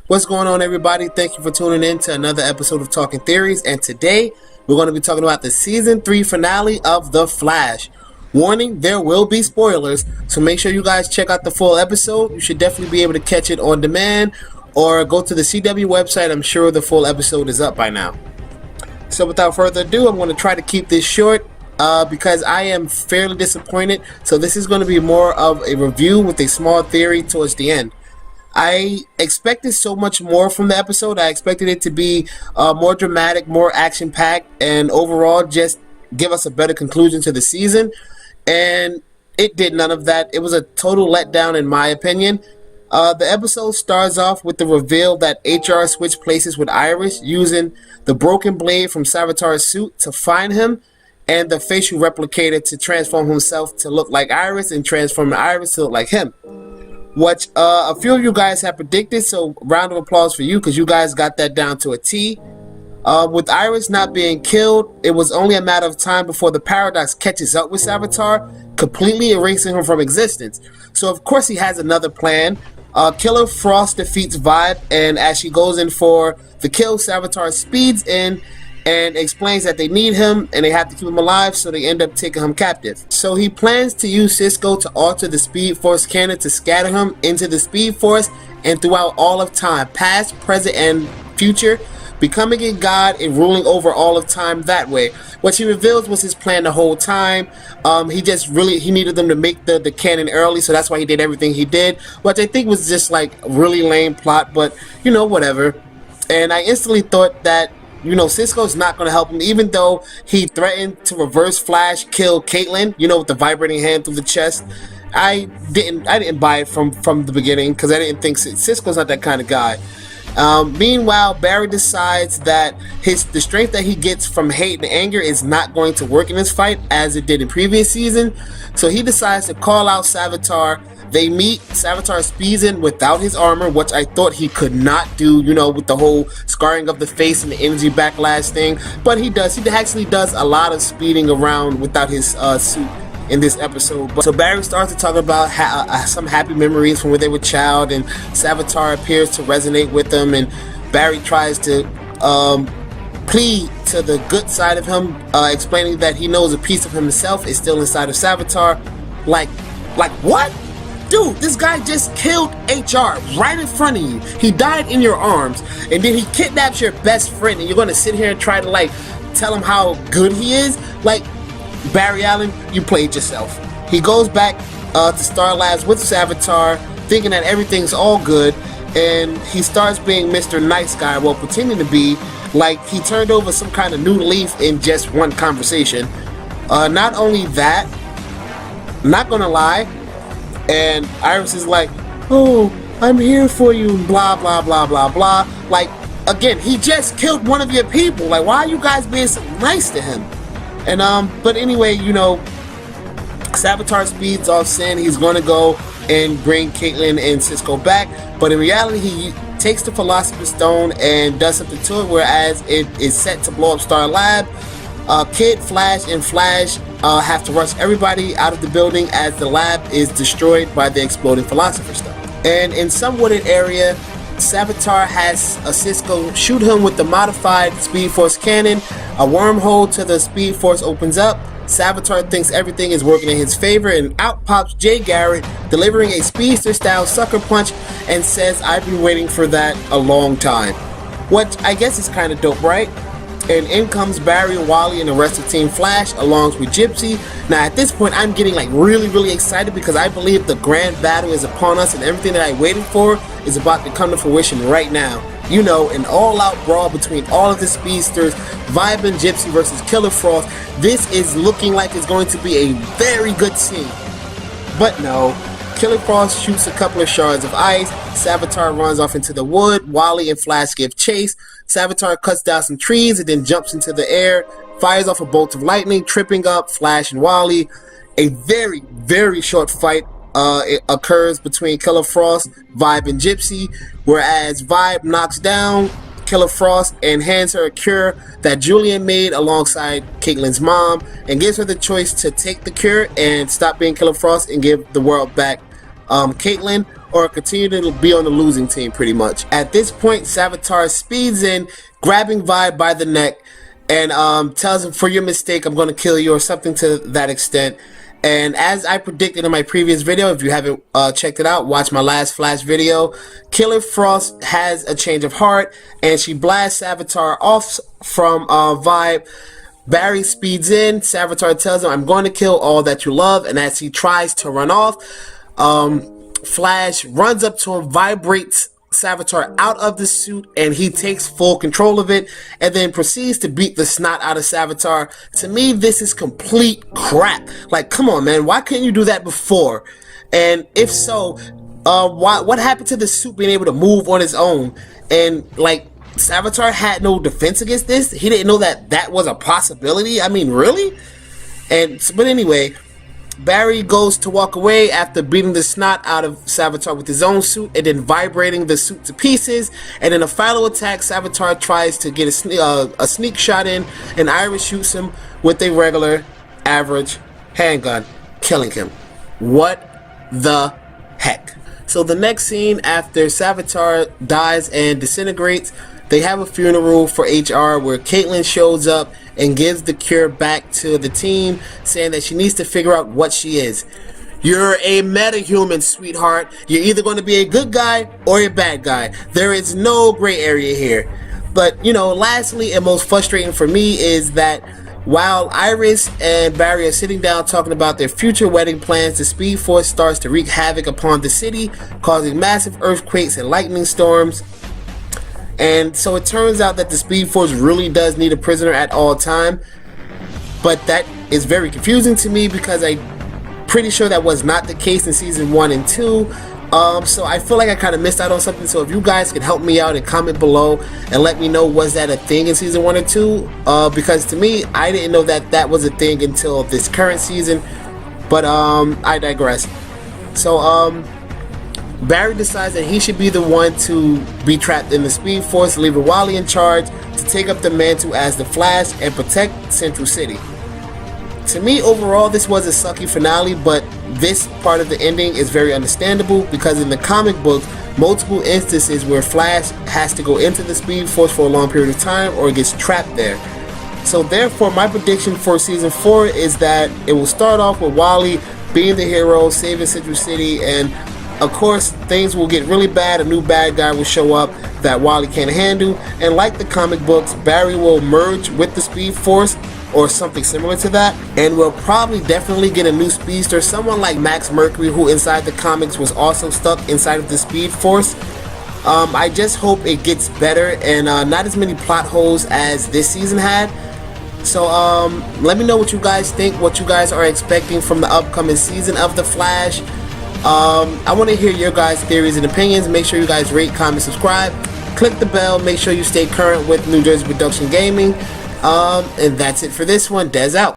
What's going on, everybody? Thank you for tuning in to another episode of Talking Theories, and today we're going to be talking about the Season 3 finale of The Flash. Warning, there will be spoilers, so make sure you guys check out the full episode. You should definitely be able to catch it on demand, or go to the CW website. I'm sure the full episode is up by now. So without further ado, I'm going to try to keep this short because I am fairly disappointed. So this is going to be more of a review with a small theory towards the end. I expected so much more from the episode. I expected it to be more dramatic, more action-packed, and overall just give us a better conclusion to the season. And it did none of that. It was a total letdown in my opinion. The episode starts off with the reveal that HR switched places with Iris, using the broken blade from Savitar's suit to find him, and the facial replicator to transform himself to look like Iris, and transform Iris to look like him. What a few of you guys have predicted, so round of applause for you because you guys got that down to a T. With Iris not being killed, it was only a matter of time before the Paradox catches up with Savitar, completely erasing him from existence. So of course he has another plan. Killer Frost defeats Vibe, and as she goes in for the kill, Savitar speeds in and explains that they need him and they have to keep him alive, so they end up taking him captive. So he plans to use Cisco to alter the Speed Force cannon to scatter him into the Speed Force and throughout all of time, past, present, and future, becoming a god and ruling over all of time that way. What he reveals was his plan the whole time. He needed them to make the cannon early, so that's why he did everything he did, which I think was just like a really lame plot, but you know, whatever. And I instantly thought that, you know, Cisco's not going to help him, even though he threatened to reverse Flash, kill Caitlin, you know, with the vibrating hand through the chest. I didn't buy it from the beginning because I didn't think Cisco's not that kind of guy. Meanwhile, Barry decides that the strength that he gets from hate and anger is not going to work in this fight as it did in previous season. So he decides to call out Savitar. They meet. Savitar speeds in without his armor, which I thought he could not do, you know, with the whole scarring of the face and the energy backlash thing. But he does. He actually does a lot of speeding around without his suit in this episode. So Barry starts to talk about some happy memories from when they were child, and Savitar appears to resonate with them, and Barry tries to plead to the good side of him, explaining that he knows a piece of himself is still inside of Savitar. Like what? Dude, this guy just killed HR right in front of you. He died in your arms, and then he kidnaps your best friend, and you're gonna sit here and try to like tell him how good he is? Like, Barry Allen, you played yourself. He goes back to Star Labs with Savitar, thinking that everything's all good, and he starts being Mr. Nice Guy, well, pretending to be like he turned over some kind of new leaf in just one conversation. Not only that, I'm not gonna lie, and Iris is like, oh, I'm here for you, blah, blah, blah, blah, blah. Like, again, he just killed one of your people. Like, why are you guys being so nice to him? And, but anyway, you know, Savitar speeds off, saying he's going to go and bring Caitlin and Cisco back. But in reality, he takes the Philosopher's Stone and does something to it, whereas it is set to blow up Star Lab. Kid, Flash, and Flash have to rush everybody out of the building as the lab is destroyed by the exploding Philosopher's Stone. And in some wooded area, Savitar has Cisco shoot him with the modified Speed Force cannon. A wormhole to the Speed Force opens up. Savitar thinks everything is working in his favor, and out pops Jay Garrick, delivering a speedster-style sucker punch, and says, I've been waiting for that a long time. Which I guess is kind of dope, right? And in comes Barry, Wally, and the rest of Team Flash, along with Gypsy. Now at this point, I'm getting like really excited because I believe the grand battle is upon us, and everything that I waited for is about to come to fruition right now. You know, an all-out brawl between all of the speedsters, Vibe and Gypsy versus Killer Frost. This is looking like it's going to be a very good scene. But no, Killer Frost shoots a couple of shards of ice. Savitar runs off into the wood. Wally and Flash give chase. Savitar cuts down some trees and then jumps into the air, fires off a bolt of lightning, tripping up Flash and Wally. A very short fight it occurs between Killer Frost, Vibe, and Gypsy, whereas Vibe knocks down Killer Frost and hands her a cure that Julian made alongside Caitlin's mom, and gives her the choice to take the cure and stop being Killer Frost and give the world back Caitlyn, or continue to be on the losing team pretty much. At this point, Savitar speeds in, grabbing Vi by the neck, and tells him, "For your mistake, I'm going to kill you," or something to that extent. And as I predicted in my previous video, if you haven't checked it out, watch my last Flash video, Killer Frost has a change of heart, and she blasts Savitar off from Vi. Barry speeds in. Savitar tells him, "I'm going to kill all that you love," and as he tries to run off, Flash runs up to him, vibrates Savitar out of the suit, and he takes full control of it and then proceeds to beat the snot out of Savitar. To me, this is complete crap. Like, come on, man, why couldn't you do that before? And if so, what happened to the suit being able to move on its own? And like, Savitar had no defense against this. He didn't know that that was a possibility. I mean, really? But anyway, Barry goes to walk away after beating the snot out of Savitar with his own suit and then vibrating the suit to pieces. And in a final attack, Savitar tries to get a sneak shot in, and Iris shoots him with a regular, average handgun, killing him. What the heck? So the next scene, after Savitar dies and disintegrates, they have a funeral for HR where Caitlyn shows up and gives the cure back to the team, saying that she needs to figure out what she is. You're a metahuman, sweetheart. You're either going to be a good guy or a bad guy. There is no gray area here. But, you know, lastly and most frustrating for me is that while Iris and Barry are sitting down talking about their future wedding plans, the Speed Force starts to wreak havoc upon the city, causing massive earthquakes and lightning storms. And so it turns out that the Speed Force really does need a prisoner at all time. But that is very confusing to me because I'm pretty sure that was not the case in season 1 and 2. So I feel like I kind of missed out on something. So if you guys can help me out and comment below and let me know, was that a thing in season 1 and 2? Because to me, I didn't know that that was a thing until this current season. But I digress. So Barry decides that he should be the one to be trapped in the Speed Force, leaving Wally in charge to take up the mantle as the Flash and protect Central City. To me, overall, this was a sucky finale, but this part of the ending is very understandable because in the comic book, multiple instances where Flash has to go into the Speed Force for a long period of time or gets trapped there. So therefore, my prediction for season 4 is that it will start off with Wally being the hero, saving Central City, and of course, things will get really bad. A new bad guy will show up that Wally can't handle. And like the comic books, Barry will merge with the Speed Force or something similar to that. And we'll probably definitely get a new speedster, someone like Max Mercury, who inside the comics was also stuck inside of the Speed Force. I just hope it gets better and not as many plot holes as this season had. So let me know what you guys think, what you guys are expecting from the upcoming season of The Flash. I want to hear your guys' theories and opinions. Make sure you guys rate, comment, subscribe, click the bell, make sure you stay current with New Jersey Production Gaming, and that's it for this one. Dez out.